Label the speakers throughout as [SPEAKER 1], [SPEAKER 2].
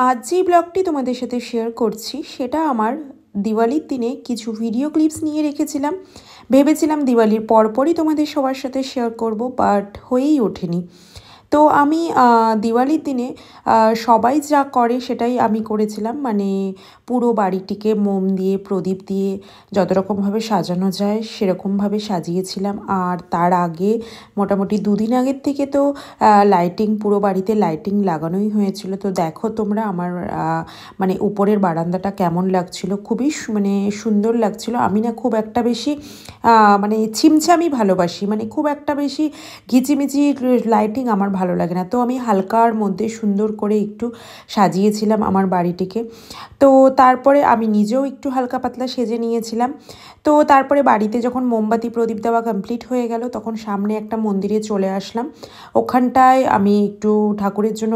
[SPEAKER 1] আজ যে ব্লগটি তোমাদের সাথে শেয়ার করছি সেটা আমার দিওয়ালির দিনে কিছু ভিডিও ক্লিপস নিয়ে রেখেছিলাম। ভেবেছিলাম দিওয়ালির পরপরই তোমাদের সবার সাথে শেয়ার করব, বাট হয়েই ওঠেনি। তো আমি দিওয়ালির দিনে সবাই যা করে সেটাই আমি করেছিলাম, মানে পুরো বাড়িটিকে মোম দিয়ে প্রদীপ দিয়ে যত রকমভাবে সাজানো যায় সেরকমভাবে সাজিয়েছিলাম। আর তার আগে মোটামুটি দুদিন আগের থেকে তো লাইটিং, পুরো বাড়িতে লাইটিং লাগানোই হয়েছিল। তো দেখো তোমরা আমার মানে উপরের বারান্দাটা কেমন লাগছিল, খুবই মানে সুন্দর লাগছিল। আমি না খুব একটা বেশি মানে ছিমছামি ভালোবাসি, মানে খুব একটা বেশি ঘিচিমিচি লাইটিং আমার ভালো লাগে না। তো আমি হালকার মধ্যে সুন্দর করে একটু সাজিয়েছিলাম আমার বাড়িটিকে। তো তারপরে আমি নিজেও একটু হালকা পাতলা সেজে নিয়েছিলাম। তো তারপরে বাড়িতে যখন মোমবাতি প্রদীপ দেওয়া কমপ্লিট হয়ে গেল তখন সামনে একটা মন্দিরে চলে আসলাম। ওখানটায় আমি একটু ঠাকুরের জন্য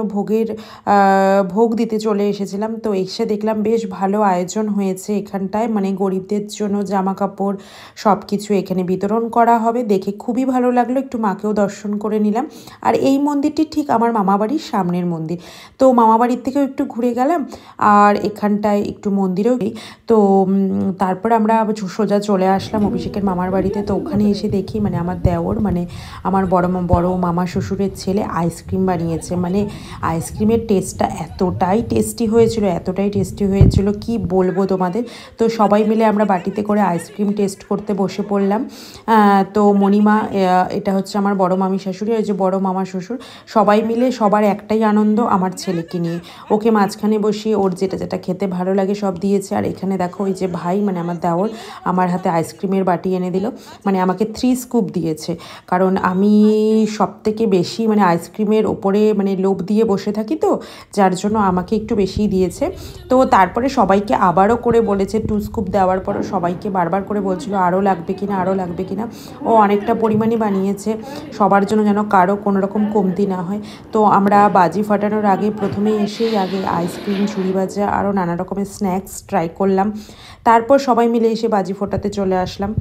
[SPEAKER 1] ভোগ দিতে চলে এসেছিলাম। তো এসে দেখলাম বেশ ভালো আয়োজন হয়েছে এখানটায়, মানে গরিবদের জন্য জামা কাপড় সব কিছু এখানে বিতরণ করা হবে। দেখে খুবই ভালো লাগলো, একটু মাকেও দর্শন করে নিলাম। আর এই মন্দিরটি ঠিক আমার মামাবাড়ির সামনের মন্দির। তো মামাবাড়ির থেকেও একটু ঘুরে গেলাম আর এখানটায় একটু মন্দিরেও। তো তারপর আমরা সোজা চলে আসলাম অভিষেকের মামার বাড়িতে। তো ওখানে এসে দেখি মানে আমার দেওর, মানে আমার বড় মামা শ্বশুরের ছেলে আইসক্রিম বানিয়েছে। মানে আইসক্রিমের টেস্টটা এতটাই টেস্টি হয়েছিল কি বলবো তোমাদের। তো সবাই মিলে আমরা বাটিতে করে আইসক্রিম টেস্ট করতে বসে পড়লাম। তো মণিমা, এটা হচ্ছে আমার বড় মামি শাশুড়ি, ওই যে বড় মামা শ্বশুর, সবাই মিলে সবার একটাই আনন্দ আমার ছেলেকে নিয়ে। ওকে মাঝখানে বসিয়ে ওর যেটা যেটা খেতে ভালো লাগে সব দিয়েছে। আর এখানে দেখো ওই যে ভাই, মানে আমার দেওর আমার হাতে আইসক্রিমের বাটি এনে দিল, মানে আমাকে 3 স্কুপ দিয়েছে। কারণ আমি সবথেকে বেশি মানে আইসক্রিমের ওপরে মানে লোভ দিয়ে বসে থাকি, তো যার জন্য আমাকে একটু বেশিই দিয়েছে। তো তারপরে সবাইকে আবারও করে বলেছে, 2 স্কুপ দেওয়ার পরও সবাইকে বারবার করে বলছিল আরও লাগবে কিনা। ও অনেকটা পরিমাণে বানিয়েছে সবার জন্য, যেন কারো কোনো রকম কমতি না হয়। তো আমরা বাজি ফাটানোর আগে প্রথমেই এসেই আগে আইসক্রিম, ঝুড়ি ভাজা আরও নানা রকমের স্ন্যাক্স ট্রাই করলাম। তারপর সবাই মিলে এসে বাজি ফোটাতে চলে আসলাম।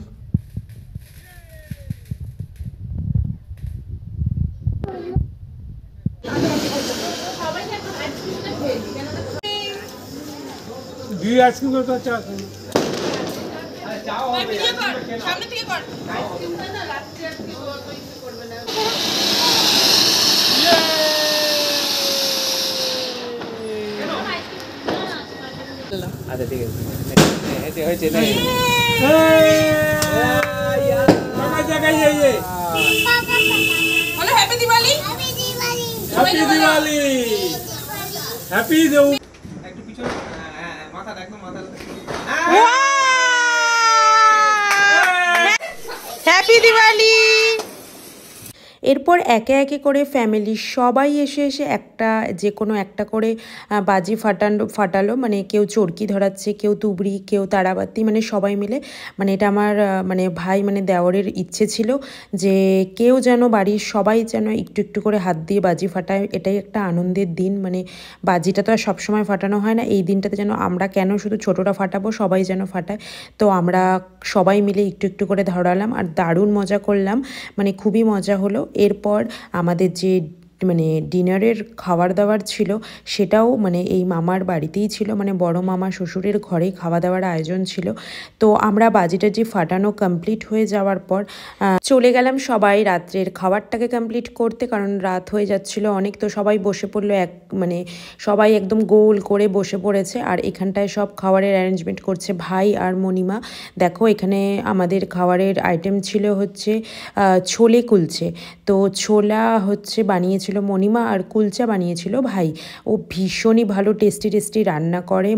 [SPEAKER 2] আচ্ছা ঠিক আছে, হয়েছে হ্যাপি দিওয়ালি। হ্যাপি দিওয়ালি। একটু পিছনে মাথা দেখো,
[SPEAKER 1] হ্যাপি দিওয়ালি। এরপর একে একে করে ফ্যামিলির সবাই এসে যে কোনো একটা করে বাজি ফাটালো, মানে কেউ চরকি ধরাচ্ছে, কেউ তুবড়ি, কেউ তারাবাতি, মানে সবাই মিলে। মানে এটা আমার মানে ভাই, মানে দেওরের ইচ্ছে ছিল যে কেউ যেন বাড়ির সবাই যেন একটু একটু করে হাত দিয়ে বাজি ফাটায়। এটাই একটা আনন্দের দিন, মানে বাজিটা তো আর সবসময় ফাটানো হয় না। এই দিনটাতে যেন আমরা কেন শুধু ছোটরা ফাটাবো, সবাই যেন ফাটায়। তো আমরা সবাই মিলে একটু একটু করে ধরালাম আর দারুণ মজা করলাম, মানে খুবই মজা হলো। এরপর আমাদের যে মানে ডিনারের খাবার দাবার ছিল সেটাও মানে এই মামার বাড়িতেই ছিল, মানে বড় মামা শ্বশুরের ঘরেই খাওয়া দাওয়ার আয়োজন ছিল। তো আমরা বাজিটা যে ফাটানো কমপ্লিট হয়ে যাওয়ার পর চলে গেলাম সবাই রাত্রের খাবারটাকে কমপ্লিট করতে, কারণ রাত হয়ে যাচ্ছিল অনেক। তো সবাই বসে পড়লো, মানে সবাই একদম গোল করে বসে পড়েছে। আর এখানটায় সব খাবারের অ্যারেঞ্জমেন্ট করছে ভাই আর মণিমা। দেখো এখানে আমাদের খাবারের আইটেম ছিল হচ্ছে ছোলে কুলচে। তো ছোলা হচ্ছে বানিয়েছিল মণিমা আর কুলচা বানিয়েছিল ভাই। ও ভীষণই ভালো টেস্টি রান্না করে,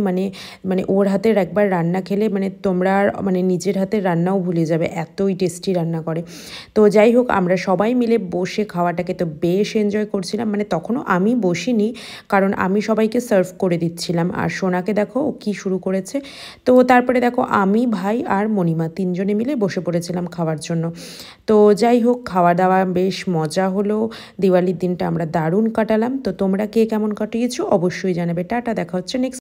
[SPEAKER 1] মানে ওর হাতের একবার রান্না খেলে মানে তোমরা মানে নিজের হাতের রান্নাও ভুলে যাবে, এতই টেস্টি রান্না করে। তো যাই হোক, আমরা সবাই মিলে বসে খাওয়াটাকে তো বেশ এনজয় করছিলাম। মানে তখনও আমি বসিনি, কারণ আমি সবাইকে সার্ভ করে দিচ্ছিলাম। আর সোনাকে দেখো ও কী শুরু করেছে। তো তারপরে দেখো আমি, ভাই আর মণিমা 3 জনে মিলে বসে পড়েছিলাম খাওয়ার জন্য। তো যাই হোক, খাওয়া দাওয়া বেশ মজা হলো। দিওয়ালির দিনটা আমরা দারুণ কাটালাম। তো তোমরা কে কেমন কাটিয়েছো অবশ্যই জানাবে। টাটা, দেখা হচ্ছে নেক্সট।